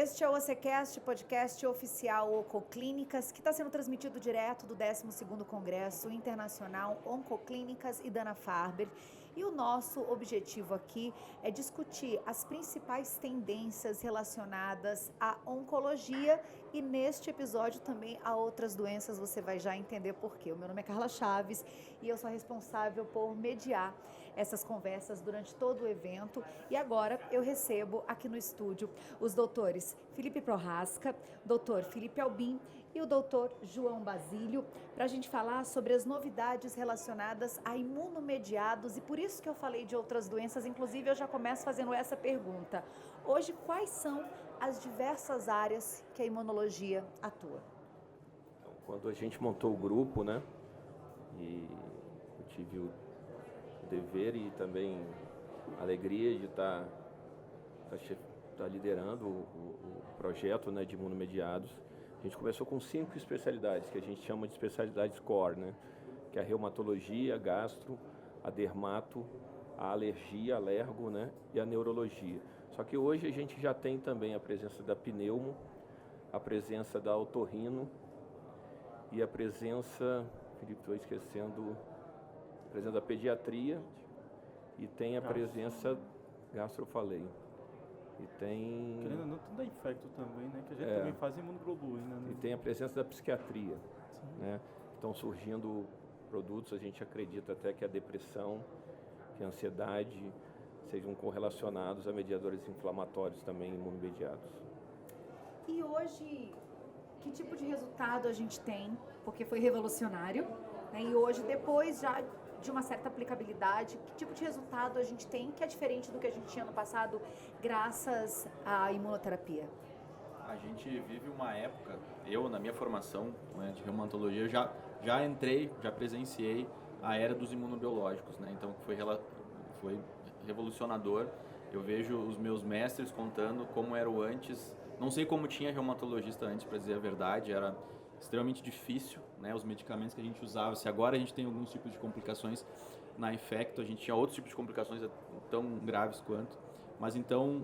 Este é o OCCast, podcast oficial Oncoclínicas, que está sendo transmitido direto do 12º Congresso Internacional Oncoclínicas e Dana-Farber. E o nosso objetivo aqui é discutir as principais tendências relacionadas à oncologia e neste episódio também a outras doenças, você vai já entender por quê. O meu nome é Carla Chaves e eu sou responsável por mediar essas conversas durante todo o evento. E agora eu recebo aqui no estúdio os doutores Felipe Prohaska, doutor Felipe Albim e o doutor João Basílio, para a gente falar sobre as novidades relacionadas a imunomediados, e por isso que eu falei de outras doenças. Inclusive eu já começo fazendo essa pergunta. Hoje, quais são as diversas áreas que a imunologia atua? Então, quando a gente montou o grupo, né, e eu tive o dever e também a alegria de estar liderando o projeto, né, de imunomediados. A gente começou com 5 especialidades, que a gente chama de especialidades core, né, que é a reumatologia, a gastro, a dermato, a alergia, alergo, né, e a neurologia. Só que hoje a gente já tem também a presença da pneumo, a presença da otorrino e a presença, Felipe, estou esquecendo, a presença da pediatria e tem a presença, gastro eu falei. E tem... Querendo ou não, tudo é infecto também, né? Que a gente também faz imunoglobulina, né? E tem a presença da psiquiatria, né? Estão surgindo produtos, a gente acredita até que a depressão, que a ansiedade sejam correlacionados a mediadores inflamatórios também imunomediados. E hoje, que tipo de resultado a gente tem? Porque foi revolucionário, né? E hoje, depois já de uma certa aplicabilidade, que tipo de resultado a gente tem que é diferente do que a gente tinha no passado, graças à imunoterapia? A gente vive uma época, eu na minha formação, né, de reumatologia, já entrei, já presenciei a era dos imunobiológicos, né? Então foi revolucionador. Eu vejo os meus mestres contando como era o antes. Não sei como tinha reumatologista antes, para dizer a verdade, era extremamente difícil, né? Os medicamentos que a gente usava, se agora a gente tem alguns tipos de complicações na infecto, a gente tinha outros tipos de complicações tão graves quanto. Mas então,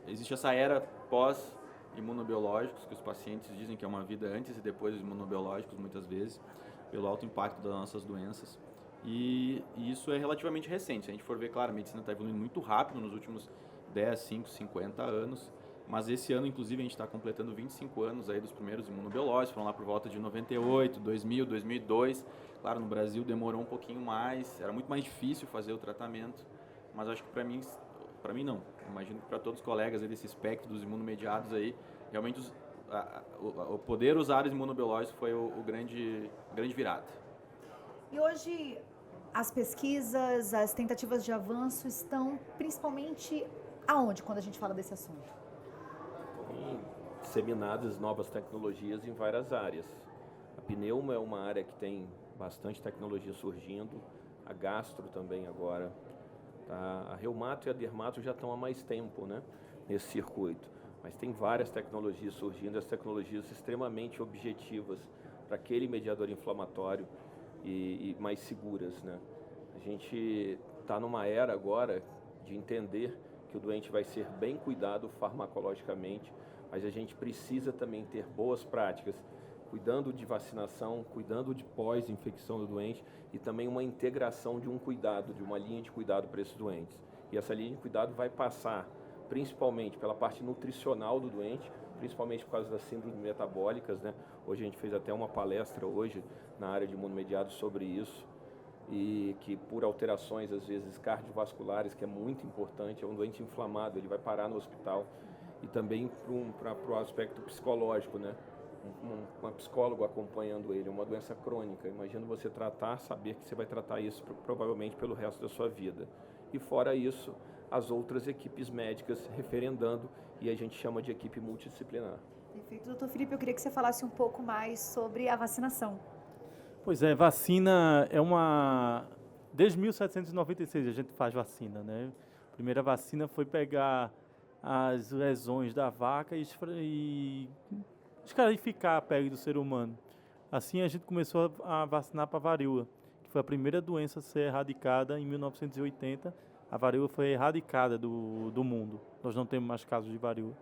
existe essa era pós-imunobiológicos, que os pacientes dizem que é uma vida antes e depois dos imunobiológicos, muitas vezes, pelo alto impacto das nossas doenças. E isso é relativamente recente. Se a gente for ver, claro, a medicina está evoluindo muito rápido nos últimos 10, 5, 50 anos. Mas esse ano, inclusive, a gente está completando 25 anos aí dos primeiros imunobiológicos, foram lá por volta de 98, 2000, 2002. Claro, no Brasil demorou um pouquinho mais, era muito mais difícil fazer o tratamento, mas acho que para mim não. Imagino que para todos os colegas aí desse espectro dos imunomediados aí, realmente o poder usar os imunobiológicos foi o grande virada. E hoje as pesquisas, as tentativas de avanço estão principalmente aonde quando a gente fala desse assunto? Disseminadas novas tecnologias em várias áreas. A pneuma é uma área que tem bastante tecnologia surgindo, a gastro também agora. Tá? A reumato e a dermato já estão há mais tempo, né, nesse circuito, mas tem várias tecnologias surgindo, as tecnologias extremamente objetivas para aquele mediador inflamatório e mais seguras, né? A gente está numa era agora de entender que o doente vai ser bem cuidado farmacologicamente, mas a gente precisa também ter boas práticas, cuidando de vacinação, cuidando de pós-infecção do doente e também uma integração de um cuidado, de uma linha de cuidado para esses doentes. E essa linha de cuidado vai passar principalmente pela parte nutricional do doente, principalmente por causa das síndromes metabólicas, né? Hoje a gente fez até uma palestra hoje na área de imunomediados sobre isso, e que por alterações às vezes cardiovasculares, que é muito importante, é um doente inflamado, ele vai parar no hospital, e também para o aspecto psicológico, né? Uma psicóloga acompanhando ele, uma doença crônica. Imagina você tratar, saber que você vai tratar isso provavelmente pelo resto da sua vida. E fora isso, as outras equipes médicas referendando, e a gente chama de equipe multidisciplinar. Perfeito. Doutor Felipe, eu queria que você falasse um pouco mais sobre a vacinação. Pois é, vacina é uma... Desde 1796 a gente faz vacina, né? A primeira vacina foi pegar as lesões da vaca e escarificar a pele do ser humano. Assim a gente começou a vacinar para a varíola, que foi a primeira doença a ser erradicada em 1980. A varíola foi erradicada do mundo. Nós não temos mais casos de varíola.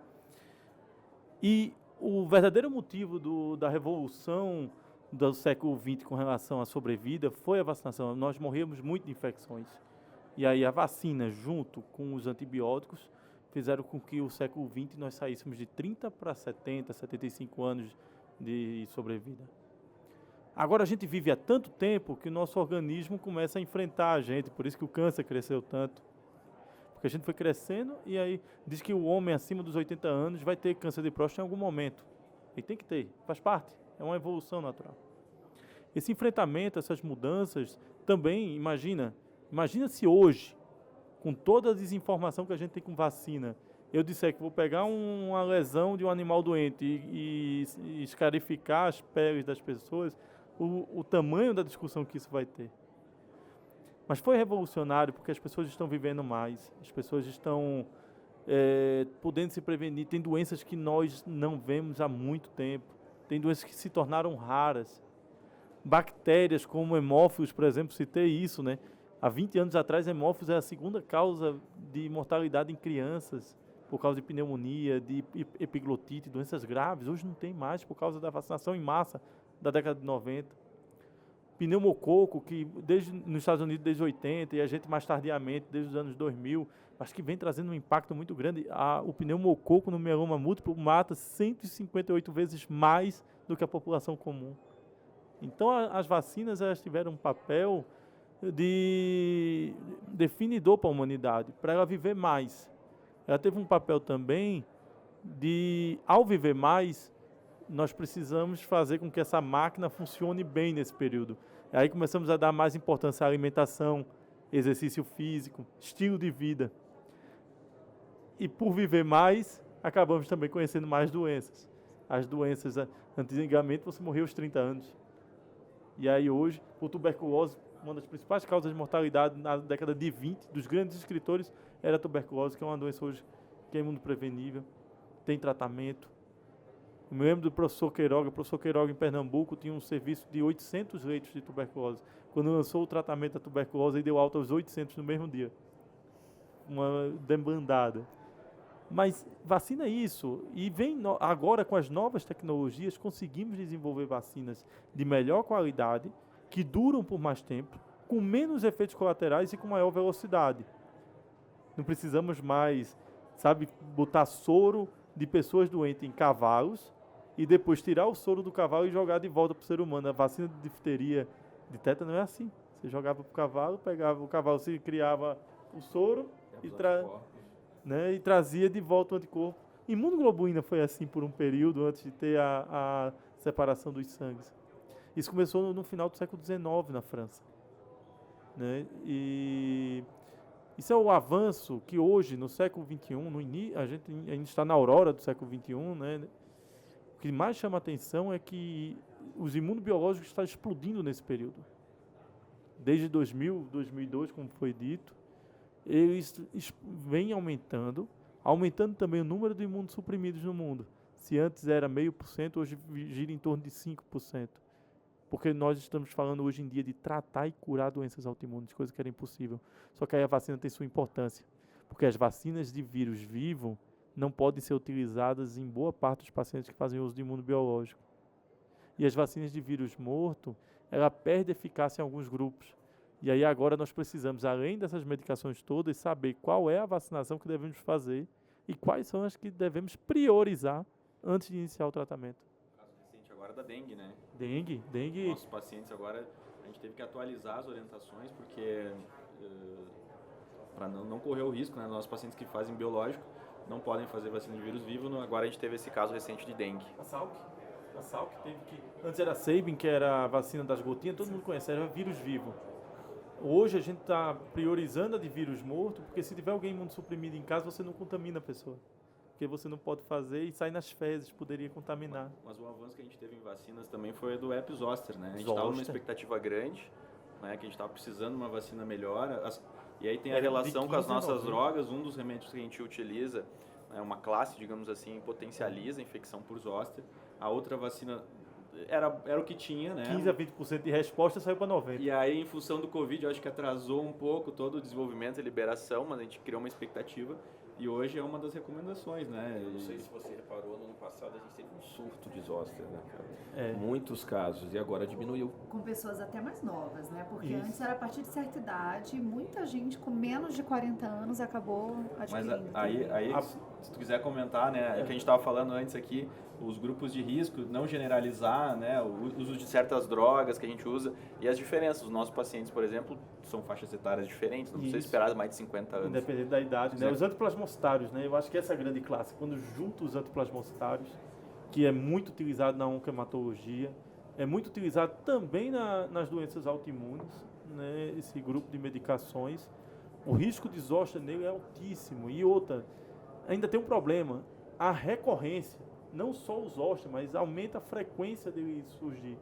E o verdadeiro motivo da revolução do século XX com relação à sobrevida foi a vacinação. Nós morríamos muito de infecções. E aí a vacina, junto com os antibióticos, fizeram com que o século XX nós saíssemos de 30 para 70, 75 anos de sobrevida. Agora a gente vive há tanto tempo que o nosso organismo começa a enfrentar a gente, por isso que o câncer cresceu tanto. Porque a gente foi crescendo e aí diz que o homem acima dos 80 anos vai ter câncer de próstata em algum momento. E tem que ter, faz parte, é uma evolução natural. Esse enfrentamento, essas mudanças, também, imagina se hoje, com toda a desinformação que a gente tem com vacina, eu disser que vou pegar uma lesão de um animal doente e escarificar as peles das pessoas, o tamanho da discussão que isso vai ter. Mas foi revolucionário porque as pessoas estão vivendo mais, as pessoas estão podendo se prevenir. Tem doenças que nós não vemos há muito tempo, tem doenças que se tornaram raras. Bactérias como hemófilos, por exemplo, citei isso, né? Há 20 anos atrás, hemófilos é a segunda causa de mortalidade em crianças, por causa de pneumonia, de epiglotite, doenças graves. Hoje não tem mais por causa da vacinação em massa da década de 90. Pneumococo, que nos Estados Unidos desde 80 e a gente mais tardiamente, desde os anos 2000, acho que vem trazendo um impacto muito grande. O pneumococo no mieloma múltiplo mata 158 vezes mais do que a população comum. Então as vacinas elas tiveram um papel de definidor para a humanidade, para ela viver mais. Ela teve um papel também de, ao viver mais, nós precisamos fazer com que essa máquina funcione bem nesse período. Aí começamos a dar mais importância à alimentação, exercício físico, estilo de vida. E por viver mais, acabamos também conhecendo mais doenças. As doenças, antigamente você morria aos 30 anos. E aí hoje, por tuberculose, uma das principais causas de mortalidade na década de 20, dos grandes escritores, era a tuberculose, que é uma doença hoje que é imunoprevenível, tem tratamento. Eu me lembro do professor Queiroga. O professor Queiroga, em Pernambuco, tinha um serviço de 800 leitos de tuberculose. Quando lançou o tratamento da tuberculose, ele deu alta aos 800 no mesmo dia. Uma debandada. Mas vacina é isso. E agora, com as novas tecnologias, conseguimos desenvolver vacinas de melhor qualidade, que duram por mais tempo, com menos efeitos colaterais e com maior velocidade. Não precisamos mais, botar soro de pessoas doentes em cavalos e depois tirar o soro do cavalo e jogar de volta para o ser humano. A vacina de difteria, de tétano não é assim. Você jogava para o cavalo, pegava o cavalo, se criava o soro e trazia de volta o anticorpo. Imunoglobulina foi assim por um período, antes de ter a separação dos sangues. Isso começou no final do século XIX na França. Né? E isso é o avanço que hoje, no século XXI, a gente ainda está na aurora do século XXI, né? O que mais chama a atenção é que os imunobiológicos estão explodindo nesse período. Desde 2000, 2002, como foi dito, eles vêm aumentando também o número de imunossuprimidos no mundo. Se antes era 0,5%, hoje gira em torno de 5%. Porque nós estamos falando hoje em dia de tratar e curar doenças autoimunes, coisa que era impossível. Só que aí a vacina tem sua importância, porque as vacinas de vírus vivo não podem ser utilizadas em boa parte dos pacientes que fazem uso de imunobiológico. E as vacinas de vírus morto, ela perde eficácia em alguns grupos. E aí agora nós precisamos, além dessas medicações todas, saber qual é a vacinação que devemos fazer e quais são as que devemos priorizar antes de iniciar o tratamento. O caso recente agora da dengue, né? Dengue. Nossos pacientes agora, a gente teve que atualizar as orientações, porque para não correr o risco, né? Nossos pacientes que fazem biológico não podem fazer vacina de vírus vivo. Agora a gente teve esse caso recente de dengue. A Salk teve que... Antes era a Sabin, que era a vacina das gotinhas, todo mundo conhece, era vírus vivo. Hoje a gente está priorizando a de vírus morto, porque se tiver alguém imunossuprimido em casa, você não contamina a pessoa. Porque você não pode fazer e sai nas fezes, poderia contaminar. Mas o avanço que a gente teve em vacinas também foi do Herpes Zoster, né? A gente estava numa expectativa grande, né? Que a gente estava precisando de uma vacina melhor. E aí tem a relação com as nossas drogas. Um dos remédios que a gente utiliza, né, uma classe, digamos assim, potencializa a infecção por Zoster. A outra vacina era o que tinha, né? 15 a 20% de resposta saiu para 90%. E aí, em função do Covid, eu acho que atrasou um pouco todo o desenvolvimento e liberação, mas a gente criou uma expectativa. E hoje é uma das recomendações, né? Não sei se você reparou, no ano passado a gente teve um surto de zoster, né, cara? É. Muitos casos, e agora diminuiu. Com pessoas até mais novas, né? Porque Isso. antes era a partir de certa idade, muita gente com menos de 40 anos acabou Mas adquirindo. aí se tu quiser comentar, né, é que a gente estava falando antes aqui, os grupos de risco, não generalizar, né, o uso de certas drogas que a gente usa e as diferenças. Os nossos pacientes, por exemplo, são faixas etárias diferentes, não precisa Isso. esperar mais de 50 anos. Independente da idade, né? Os antiplasmocitários, né? Eu acho que essa é a grande classe. Quando junto os antiplasmocitários, que é muito utilizado na oncohematologia, é muito utilizado também nas doenças autoimunes, né? Esse grupo de medicações. O risco de zoster nele é altíssimo. E outra, ainda tem um problema, a recorrência, não só o zoster, mas aumenta a frequência dele surgir.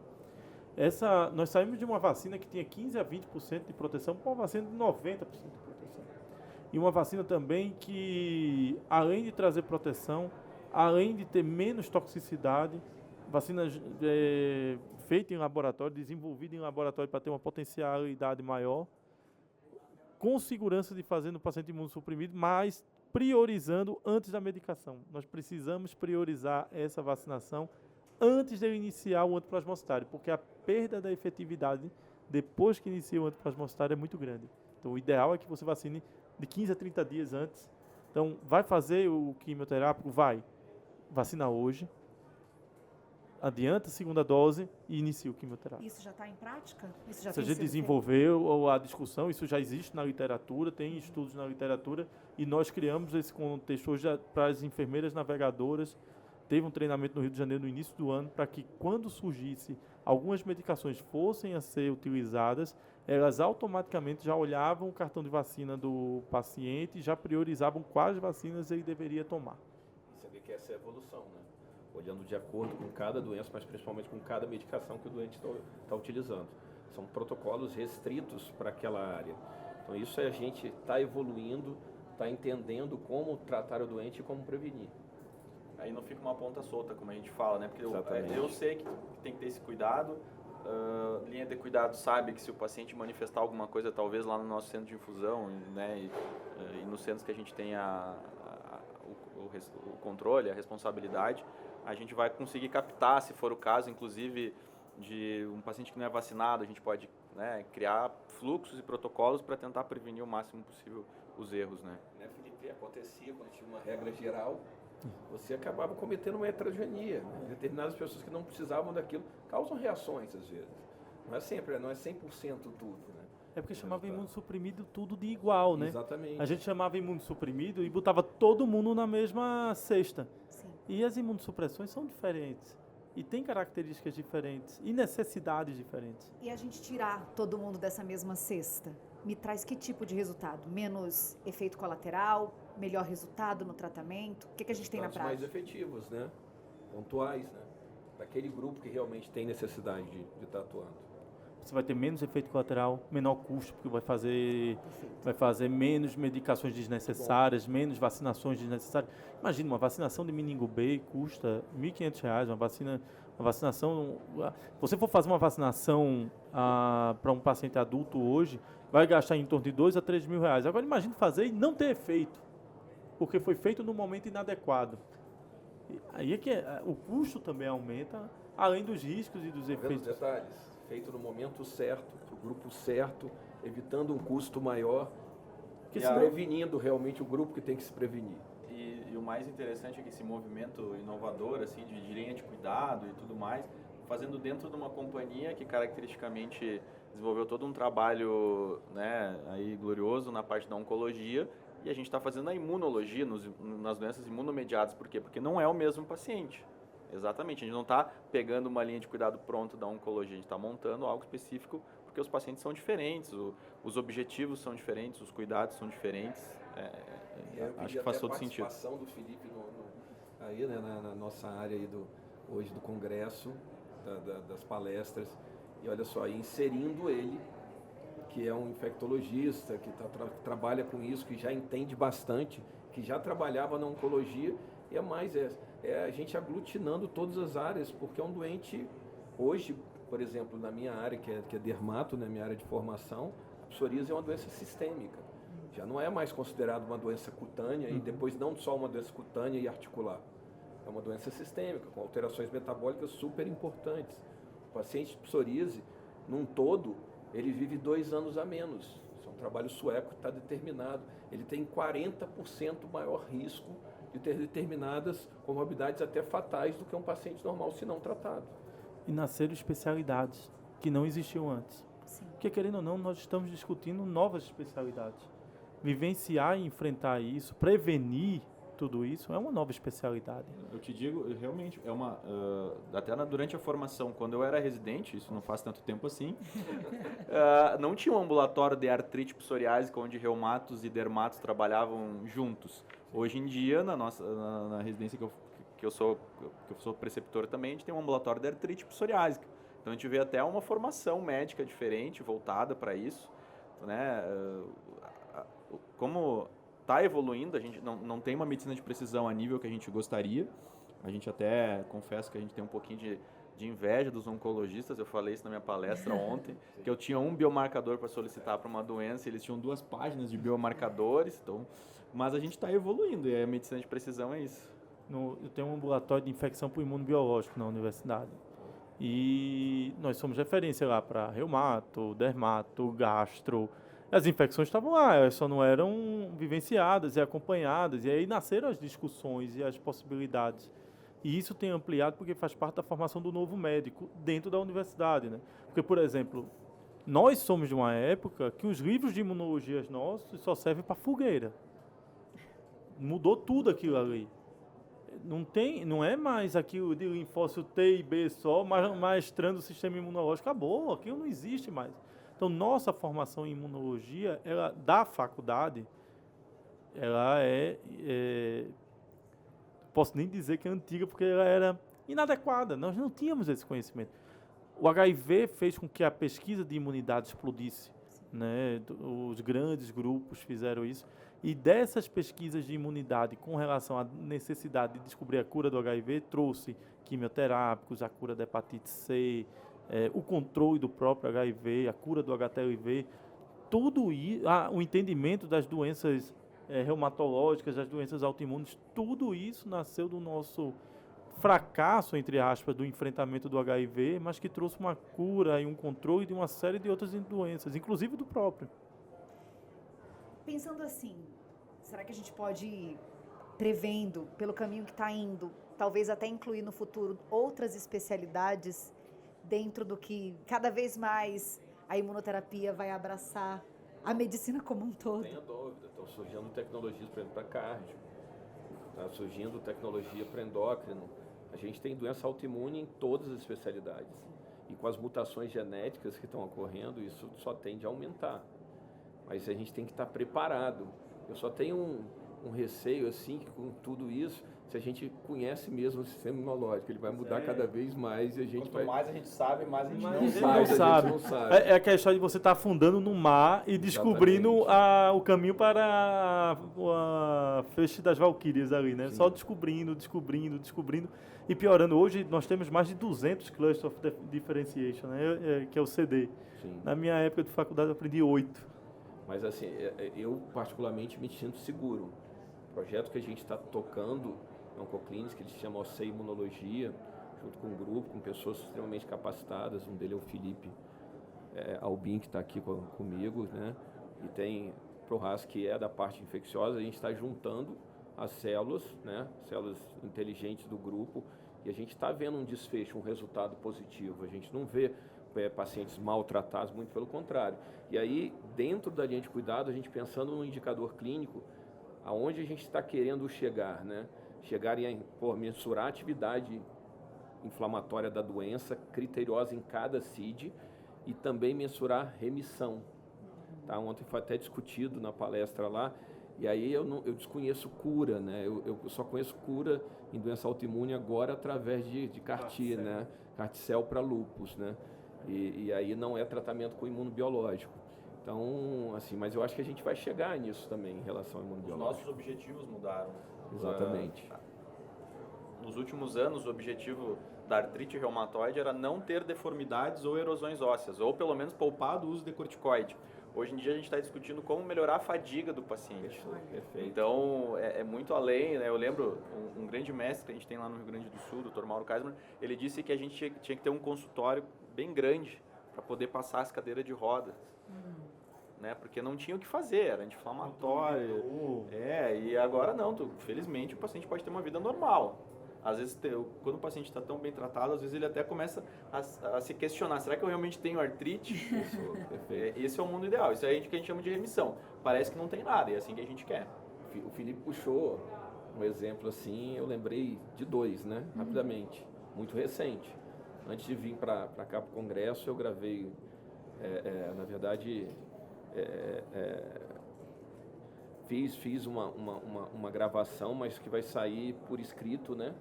Nós saímos de uma vacina que tinha 15 a 20% de proteção para uma vacina de 90% de proteção. E uma vacina também que, além de trazer proteção, além de ter menos toxicidade, vacina feita em laboratório, desenvolvida em laboratório para ter uma potencialidade maior, com segurança de fazer no paciente imunossuprimido, mas priorizando antes da medicação. Nós precisamos priorizar essa vacinação antes de iniciar o antiplasmocitário, porque a perda da efetividade depois que inicia o antiplasmocitário é muito grande. Então, o ideal é que você vacine de 15 a 30 dias antes. Então, vai fazer o quimioterápico? Vai. Vacina hoje, adianta a segunda dose e inicia o quimioterápico. Isso já está em prática? Isso já Se a tem gente sido desenvolveu a discussão, isso já existe na literatura, tem estudos na literatura, e nós criamos esse contexto hoje para as enfermeiras navegadoras. Teve um treinamento no Rio de Janeiro no início do ano para que, quando surgisse algumas medicações fossem a ser utilizadas, elas automaticamente já olhavam o cartão de vacina do paciente e já priorizavam quais vacinas ele deveria tomar. Você vê que essa é a evolução, né? Olhando de acordo com cada doença, mas principalmente com cada medicação que o doente está utilizando. São protocolos restritos para aquela área. Então isso é a gente está evoluindo, está entendendo como tratar o doente e como prevenir. Aí não fica uma ponta solta, como a gente fala, né? Porque Exatamente. eu sei que tem que ter esse cuidado. Linha de cuidado sabe que se o paciente manifestar alguma coisa, talvez lá no nosso centro de infusão, né? E nos centros que a gente tem o controle, a responsabilidade, a gente vai conseguir captar, se for o caso, inclusive de um paciente que não é vacinado, a gente pode, né, criar fluxos e protocolos para tentar prevenir o máximo possível os erros, né? Né, Felipe? Acontecia quando tinha uma regra geral, você acabava cometendo uma heterogeneia. Né? Determinadas pessoas que não precisavam daquilo causam reações às vezes. Não é sempre, não é 100% tudo, né? É porque chamava imunossuprimido tudo de igual, né? Exatamente. A gente chamava imunossuprimido e botava todo mundo na mesma cesta. Sim. E as imunossupressões são diferentes. E têm características diferentes e necessidades diferentes. E a gente tirar todo mundo dessa mesma cesta, me traz que tipo de resultado? Menos efeito colateral? Melhor resultado no tratamento? O que a gente tem na prática? Mais efetivos, né? Pontuais, né? Para aquele grupo que realmente tem necessidade de estar atuando. Você vai ter menos efeito colateral, menor custo, porque vai fazer menos medicações desnecessárias, menos vacinações desnecessárias. Imagina, uma vacinação de meningo B custa R$ 1.500, uma vacinação... Se você for fazer uma vacinação para um paciente adulto hoje, vai gastar em torno de R$ 2.000 a R$ 3.000. Agora imagine fazer e não ter efeito, porque foi feito no momento inadequado. Aí é que o custo também aumenta, além dos riscos e dos efeitos. Detalhes. Feito no momento certo, para o grupo certo, evitando um custo maior, prevenindo realmente o grupo que tem que se prevenir. E o mais interessante é que esse movimento inovador, assim, de linha de cuidado e tudo mais, fazendo dentro de uma companhia que caracteristicamente desenvolveu todo um trabalho, né, aí glorioso na parte da oncologia, e a gente está fazendo a imunologia nas doenças imunomediadas. Por quê? Porque não é o mesmo paciente. Exatamente, a gente não está pegando uma linha de cuidado pronta da oncologia, a gente está montando algo específico porque os pacientes são diferentes, os objetivos são diferentes, os cuidados são diferentes. Acho que faz todo sentido. A participação do Felipe aí, né, na nossa área aí hoje do congresso, das palestras, e olha só, inserindo ele, que é um infectologista, que trabalha com isso, que já entende bastante, que já trabalhava na oncologia, e é a gente aglutinando todas as áreas, porque é um doente, hoje, por exemplo, na minha área, que é dermato, na minha área de formação, a psoríase é uma doença sistêmica. Já não é mais considerado uma doença cutânea e depois não só uma doença cutânea e articular. É uma doença sistêmica, com alterações metabólicas super importantes. O paciente de psoríase, num todo, ele vive 2 anos a menos. Isso é um trabalho sueco que está determinado. Ele tem 40% maior risco de ter determinadas comorbidades até fatais do que um paciente normal, se não tratado. E nasceram especialidades que não existiam antes. Sim. Porque, querendo ou não, nós estamos discutindo novas especialidades. Vivenciar e enfrentar isso, prevenir tudo isso, é uma nova especialidade. Eu te digo, realmente, é uma... até durante a formação, quando eu era residente, isso não faz tanto tempo assim, não tinha um ambulatório de artrite psoriásica onde reumatos e dermatos trabalhavam juntos. Hoje em dia, na residência que eu sou preceptor também, a gente tem um ambulatório de artrite psoriásica. Então a gente vê até uma formação médica diferente, voltada para isso, né? Como está evoluindo, a gente não tem uma medicina de precisão a nível que a gente gostaria. A gente até, confesso que a gente tem um pouquinho de inveja dos oncologistas. Eu falei isso na minha palestra ontem, que eu tinha um biomarcador para solicitar para uma doença, e eles tinham 2 páginas de biomarcadores. Então, mas a gente está evoluindo, e a medicina de precisão é isso. Eu tenho um ambulatório de infecção por imunobiológico na universidade. E nós somos referência lá para reumato, dermato, gastro. As infecções estavam lá, elas só não eram vivenciadas e acompanhadas. E aí nasceram as discussões e as possibilidades. E isso tem ampliado porque faz parte da formação do novo médico dentro da universidade, né? Porque, por exemplo, nós somos de uma época que os livros de imunologia nossos só servem para fogueira. Mudou tudo aquilo ali. Não é mais aquilo de linfócito T e B só, maestrando o sistema imunológico. Acabou, aquilo não existe mais. Então, nossa formação em imunologia, ela, da faculdade, ela posso nem dizer que é antiga, porque ela era inadequada. Nós não tínhamos esse conhecimento. O HIV fez com que a pesquisa de imunidade explodisse, né? Os grandes grupos fizeram isso. E dessas pesquisas de imunidade com relação à necessidade de descobrir a cura do HIV, trouxe quimioterápicos, a cura da hepatite C, o controle do próprio HIV, a cura do HTLV, tudo isso, o entendimento das doenças reumatológicas, das doenças autoimunes, tudo isso nasceu do nosso fracasso, entre aspas, do enfrentamento do HIV, mas que trouxe uma cura e um controle de uma série de outras doenças, inclusive do próprio. Pensando assim, será que a gente pode ir prevendo pelo caminho que está indo, talvez até incluir no futuro outras especialidades dentro do que cada vez mais a imunoterapia vai abraçar a medicina como um todo? Não tenha dúvida, estão surgindo tecnologias, por exemplo, para cardio, está surgindo tecnologia para endócrino. A gente tem doença autoimune em todas as especialidades. E com as mutações genéticas que estão ocorrendo, isso só tende a aumentar. Mas a gente tem que estar preparado. Eu só tenho um receio, assim, que com tudo isso, se a gente conhece mesmo o sistema imunológico, ele vai mudar cada vez mais e a gente Quanto mais a gente sabe, mais a gente Mas não ele sabe. não sabe. É aquela história de você estar afundando no mar e descobrindo o caminho para a feixe das Valquírias ali, né? Sim. Só descobrindo e piorando. Hoje nós temos mais de 200 Clusters of Differentiation, né? Que é o CD. Sim. Na minha época de faculdade eu aprendi 8. Mas assim, eu particularmente me sinto seguro. O projeto que a gente está tocando na Oncoclínicas, que ele se chama OC Imunologia, junto com um grupo, com pessoas extremamente capacitadas. Um deles é o Felipe Albin, que está aqui comigo, né? E tem Prohas, que é da parte infecciosa. A gente está juntando as células, né? Células inteligentes do grupo, e a gente está vendo um desfecho, um resultado positivo. A gente não vê pacientes maltratados, muito pelo contrário. E aí, dentro da linha de cuidado, a gente pensando no indicador clínico, aonde a gente está querendo chegar, né? Chegar em mensurar a atividade inflamatória da doença, criteriosa em cada CID, e também mensurar remissão. Tá? Ontem foi até discutido na palestra lá, e aí eu desconheço cura, né? Eu só conheço cura em doença autoimune agora através de CAR-T, né? CAR-T-cell para lúpus, né? E aí não é tratamento com imunobiológico. Então, assim, mas eu acho que a gente vai chegar nisso também em relação ao imunobiológico. Os nossos objetivos mudaram. Exatamente. Nos últimos anos, o objetivo da artrite reumatoide era não ter deformidades ou erosões ósseas, ou pelo menos poupar do uso de corticoide. Hoje em dia a gente está discutindo como melhorar a fadiga do paciente. Perfeito. Então, é muito além, né? Eu lembro um grande mestre que a gente tem lá no Rio Grande do Sul, o Dr. Mauro Kaisman, ele disse que a gente tinha que ter um consultório bem grande para poder passar as cadeiras de rodas. Né? Porque não tinha o que fazer, era anti-inflamatório. E agora não, felizmente o paciente pode ter uma vida normal. Às vezes, quando o paciente está tão bem tratado, às vezes ele até começa a se questionar, será que eu realmente tenho artrite? Esse é o mundo ideal, isso é o que a gente chama de remissão. Parece que não tem nada, e é assim que a gente quer. O Felipe puxou um exemplo assim, eu lembrei de 2, né? Rapidamente, muito recente. Antes de vir para cá para o congresso, eu gravei, na verdade, fiz uma gravação, mas que vai sair por escrito, né?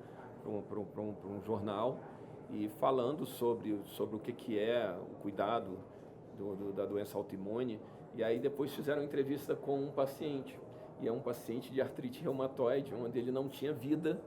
Para um jornal, e falando sobre o que é o cuidado da doença autoimune. E aí depois fizeram entrevista com um paciente, e é um paciente de artrite reumatoide, onde ele não tinha vida.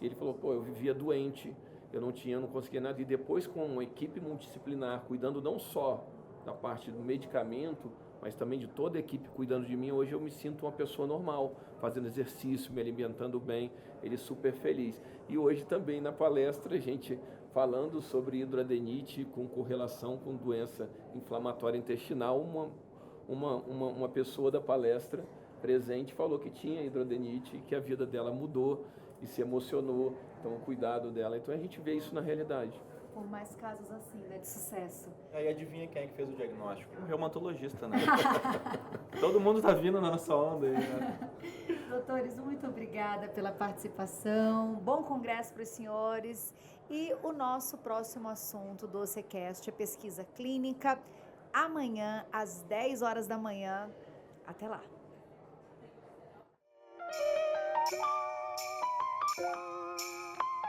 E ele falou, eu vivia doente, eu não conseguia nada. E depois, com uma equipe multidisciplinar, cuidando não só da parte do medicamento, mas também de toda a equipe cuidando de mim, hoje eu me sinto uma pessoa normal, fazendo exercício, me alimentando bem, ele super feliz. E hoje também na palestra, a gente falando sobre hidroadenite com correlação com doença inflamatória intestinal, uma pessoa da palestra presente falou que tinha hidroadenite, que a vida dela mudou e se emocionou, então o cuidado dela. Então a gente vê isso na realidade. Por mais casos assim, né, de sucesso. Aí adivinha quem é que fez o diagnóstico? O reumatologista, né? Todo mundo tá vindo na nossa onda aí, né? Doutores, muito obrigada pela participação. Bom congresso para os senhores. E o nosso próximo assunto do OCCast é pesquisa clínica. Amanhã, às 10 horas da manhã. Até lá.